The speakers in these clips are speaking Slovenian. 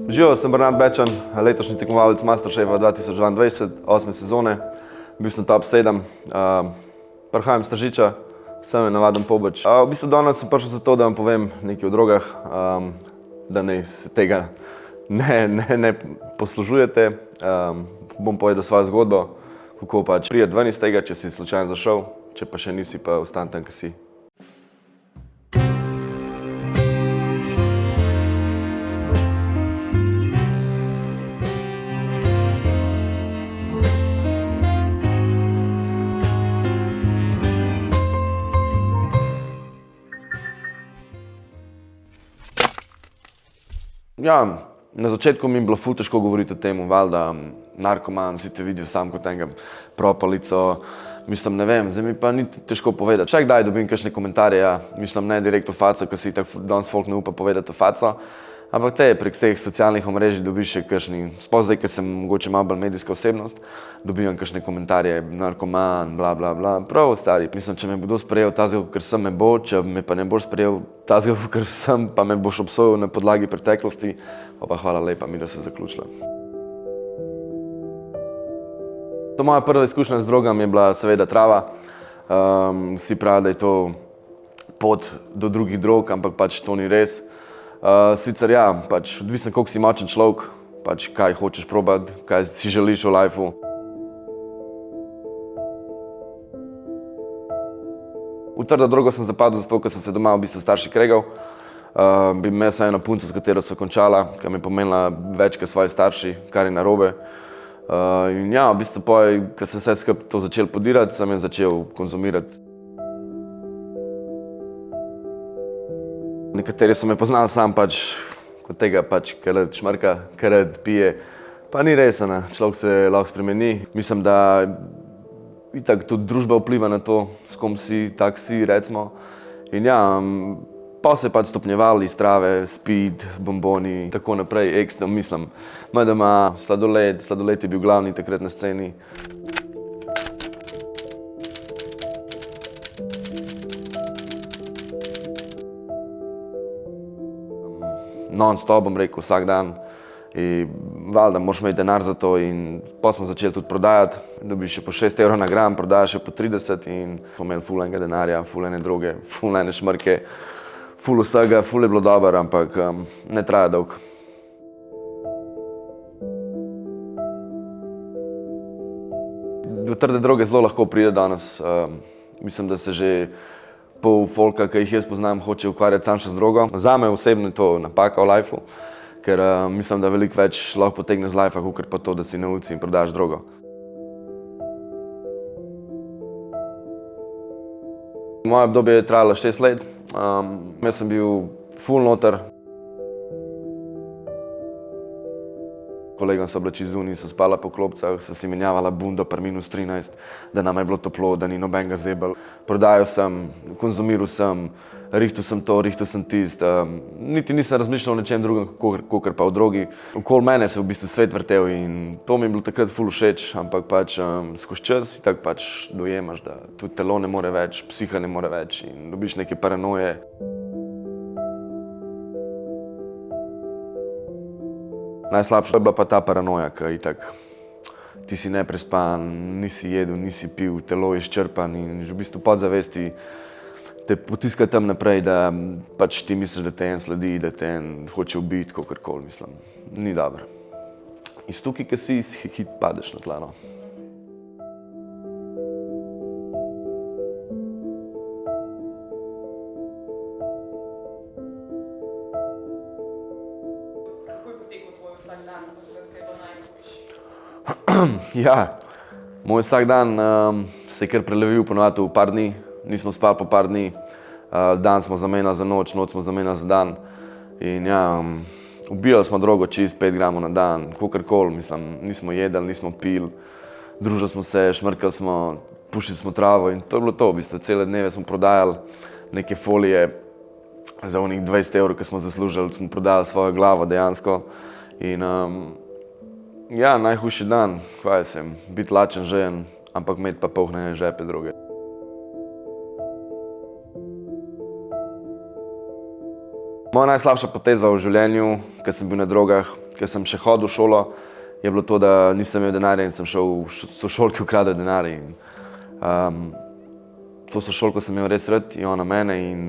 Živijo, sem Bernard Bečan, letošnji tekmovalec Masterchefa 2022, 8. sezone. Bil sem top 7. Prihajam iz Tržiča, sem navaden Pobač. V bistvu danes sem prišel zato, da vam povem nekaj o drogah, da ne se tega ne poslužujete. Bom povedal svojo zgodbo, kako pač priti ven iz tega, če si slučajno zašel, če pa še nisi, pa ostani tam, kjer si. Ja, na začetku mi je bilo ful težko govoriti o tem, valjda, narkoman, si te videl sam kot enega propalico. Mislim, ne vem, zdaj mi pa ni težko povedati. Še kdaj dobim kakšne komentarje, ja, mislim, ne direkt v faco, ker si tako danes folk ne upa povedati v faco, ampak te prek teh socialnih omrežij dobiš še kakšni, sploh zdaj, ker sem mogoče malo bolj medijska osebnost, dobivam kakšne komentarje, narkoman, bla, bla, bla, prav stari. Mislim, če me bo kdo sprejel tazga, ker sem, me bo, če me pa ne boš sprejel tazga, ker sem, pa me boš obsojal na podlagi preteklosti, pa hvala lepa mi, da se zaključila. To moja prva izkušnja z drogami je bila seveda trava. Vsi pravijo, da je to pot do drugih drog, ampak pač to ni res. Sicer ja, pač odvisno koliko si močen človek, pač kaj hočeš probati, kaj si želiš v lifeu. V trdo drogo sem zapadel zato, ker sem se doma v bistvu starši kregal. Imel sem eno punco, s katero sva končala, ki mi je pomenila več kot svoji starši, kar je narobe. In ja, v bistvu ko sem vse skupaj to začel podirati, sem je začel konzumirati. Nekateri so me poznali sam pač kot tega pač, ker rad šmrka, ker rad pije. Pa ni res, človek se lahko spremeni. Mislim, da itak tudi družba vpliva na to, s kom si, tak si, recimo. In ja, pa se je pač stopnjeval iz trave, speed, bomboni, tako naprej, ekstra, mislim. MDMA, sladoled je bil glavni takrat na sceni. Non-stop, bom rekel, vsak dan. In valjda, moraš imeti denar za to in pa smo začeli tudi prodajati. Dobiš še po 6 evrov na gram, prodajaš še po 30 in smo imeli ful enega denarja, ful ene droge, ful ene šmrke, ful vsega, ful je bilo dobro, ampak ne traja dolgo. Do trde droge zelo lahko pride danes. Mislim, da se že pol folka, ki jih jaz poznam, hoče ukvarjati sam še z drogo. Zame osebno je to napaka v lifeu, ker mislim, da veliko več lahko potegne z lifea, kakor pa to, da si na ulici in prodajaš drogo. Moje obdobje je trajalo 6 let. Jaz sem bil ful noter. Kolegom so bile čez zunaj, so spala po klopcah, so si menjavala bundo pri -13, da nam je bilo toplo, da ni nobenega zebel. Prodajal sem, konzumiral sem, rihtal sem to, rihtal sem tisto. Niti nisem razmišljal o nečem drugem, kakor pa o drogi. Okoli mene se je v bistvu svet vrtel in to mi je bilo takrat ful všeč, ampak pač skozi čas tako pač dojemaš, da tudi telo ne more več, psiha ne more več in dobiš neke paranoje. Najslabša je bila pa ta paranoja, ker itak ti si neprespan, nisi jedel, nisi pil, telo je izčrpan in že v bistvu podzavesti te potiska tam naprej, da pač ti misliš, da te en sledi, da te en hoče ubiti, kakorkoli, mislim. Ni dobro. Iz tukaj, ki si, hit padeš na tla, no. Ja, moj vsak dan se je kar prelevil ponovadi v par dni. Nismo spali po par dni, dan smo zamenjali za noč, noč smo zamenjali za dan. In ja, ubijali smo drogo čist 5 gramov na dan, kakorkoli, mislim, nismo jedli, nismo pili, družili smo se, šmrkali smo, pušili smo travo in to je bilo to, v bistvu. Cele dneve smo prodajali neke folije za onih 20 evrov, ki smo zaslužili, smo prodajali svojo glavo dejansko. In ja, najhujši dan, kaj sem, biti lačen žejen, ampak imeti pa polnjene žepe droge. Moja najslabša poteza v življenju, ko sem bil na drogah, ko sem še hodil v šolo, je bilo to, da nisem imel denarja in sem šel v sošolki ukradel denar. To sošolko sem imel res rad in ona mene in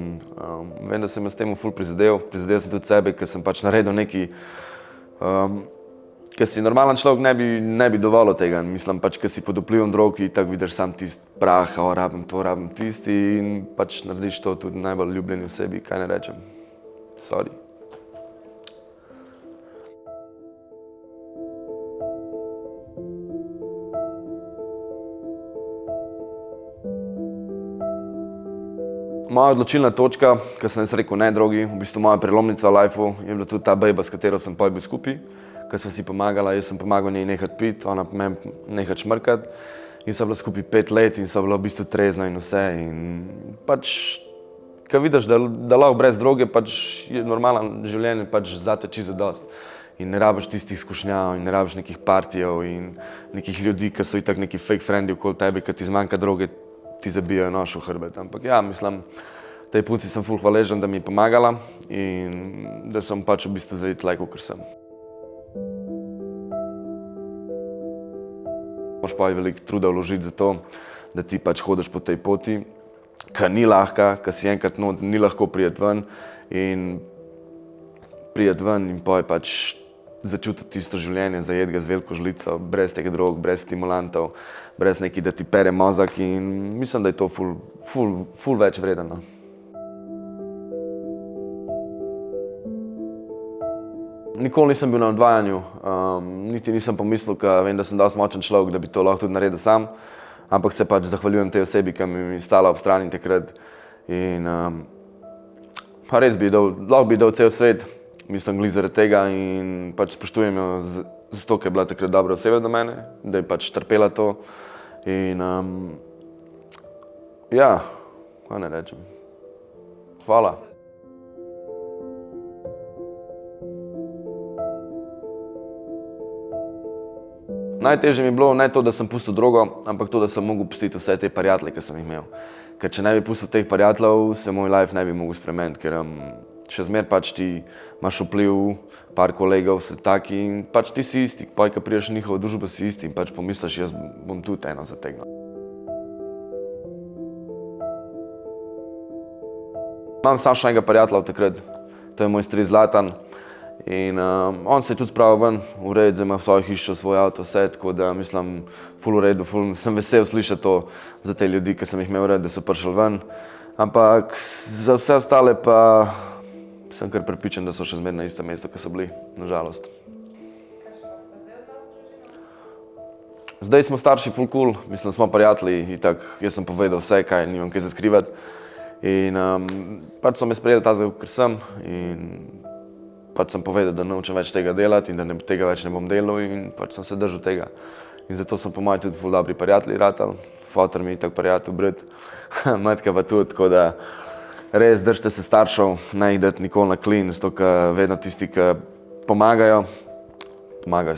vem, da sem jo s tem ful prizadel. Prizadel sem tudi sebe, ker sem pač naredil nekaj, ker si normalen človek ne bi dovolil tega. Mislim pač, ker si pod vplivom drog in tako vidiš sam tisti prah, rabim to, rabim tisti in pač narediš to tudi najbolj ljubljeni osebi, kaj ne rečem. Sorry. Moja odločilna točka, ko sem rekel ne drogi, v bistvu moja prelomnica v lifeu, je bila tudi ta bejba, s katero sem bil skupaj, ko sva si pomagala. Jaz sem pomagal njej nehati piti, ona meni nehati šmrkati in sva bila skupaj 5 let in sva bila v bistvu trezna in vse. In pač, ko vidiš, da lahko brez droge, pač je normalno življenje pač zate čisto zadosti. In ne rabiš tistih izkušnjav in ne rabiš nekih partijev in nekih ljudi, ki so itak neki fake friendi okoli tebe, ki ti zmanjka droge, ti zabijajo nož v hrbet. Ampak ja, mislim, tej punci sem ful hvaležen, da mi je pomagala in da sem pač v bistvu zdaj tlej, kakor sem. Moraš pa veliko truda vložiti za to, da ti pač hodiš po tej poti, ki ni lahka, ki si enkrat not, ni lahko priti ven in pa je pač začutiti tisto življenje, zajeti ga z veliko žlico, brez teh drog, brez stimulantov, brez nekaj, da ti pere mozak in mislim, da je to ful več vredno. Nikoli nisem bil na odvajanju, niti nisem pomislil, ker vem, da sem dosti močen človek, da bi to lahko tudi naredil sam, ampak se pač zahvaljujem tej osebi, ki mi je stala ob strani takrat in pa res lahko bi dal cel svet, mislim glih zaradi tega in pač spoštujem jo zato, ker je bila takrat dobra oseba do mene, da je pač trpela to in ja, kaj ne rečem, hvala. Najtežje mi je bilo ne to, da sem pustil drogo, ampak to, da sem mogel pustiti vse te prijatelje, ki sem jih imel. Ker če ne bi pustil teh prijateljev, se moj life ne bi mogel spremeniti, ker še zmer pač ti imaš vpliv, par kolegov so taki in pač ti si isti, pa ko prideš v njihovo družbo si isti in pač pomisliš, jaz bom tudi eno zategnil. Imam samo še enega prijatelja od takrat, to je moj stric Zlatan. In on se je tudi spravil ven, v red, zdaj ima v svojo hišo, svoj avto, vse, tako da mislim, ful v redu, sem vesel slišati to za te ljudi, ki sem jih imel rad, da so prišli ven. Ampak za vse ostale pa sem kar prepričan, da so še zmeraj na istem mestu, ki so bili, nažalost. Zdaj smo starši ful cool, mislim, smo prijatelji, itak, jaz sem povedal vse, kaj nimam kaj za skrivati. In pač so me sprejeli tazga, ker sem in pač sem povedal, da ne hočem več tega delati in da tega več ne bom delal in pač sem se držal tega. In zato sem po mojem tudi ful dobri prijatelji ratali. Foter mi je itak prijatelj, brat, matka pa tudi, tako da res držite se staršev, ne jih dati nikoli na klin, zato ker vedno tisti, ki pomagajo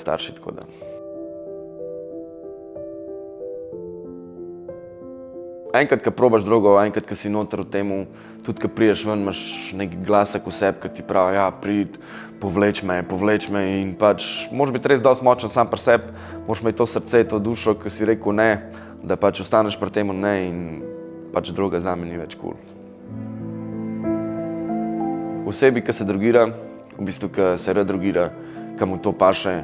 starši, tako da. Enkrat, ko probaš drogo, enkrat, ko si noter v temu, tudi ko priješ ven, imaš neki glasek v sebi, ki ti pravi, ja, prid, povleč me in pač moraš biti res dosti močen sam pri sebi, moraš imeti to srce, to dušo, ki si rekel ne, da pač ostaneš pri temu ne in pač droga zame ni več cool. Osebi, ki se drogira, v bistvu, ki se redrogira, ki mu to paše,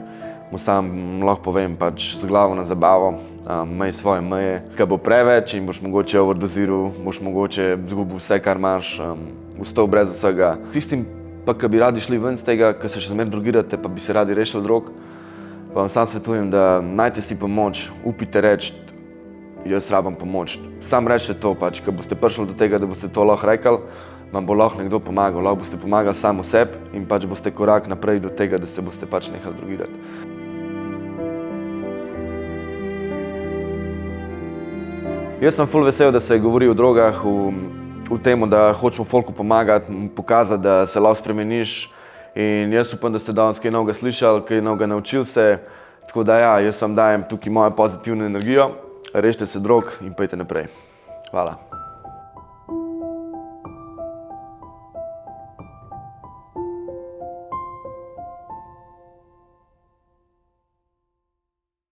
mu sam lahko povem pač z glavo na zabavo, imej svoje meje. Ko bo preveč in boš mogoče overdoziral, boš mogoče izgubil vse, kar imaš, ostal brez vsega. Tistim pa, ki bi radi šli ven z tega, ki se še zmeraj drogirate, pa bi se radi rešili drog, pa vam sam svetujem, da najte si pomoč, upite reči, jaz rabim pomoč. Sam rečite to pač, ko boste prišli do tega, da boste to lahko rekli, vam bo lahko nekdo pomagal, lahko boste pomagali samo sebi in pač boste korak naprej do tega, da se boste pač nehali drogirati. Jaz sem ful vesel, da se govori o drogah, v tem, da hočemo folku pomagati, pokazati, da se lahko spremeniš. In jaz upam, da ste danes kaj novega slišali, kaj novega naučili se. Tako da ja, jaz vam dajem tukaj mojo pozitivno energijo, rešite se drog in pojdite naprej. Hvala.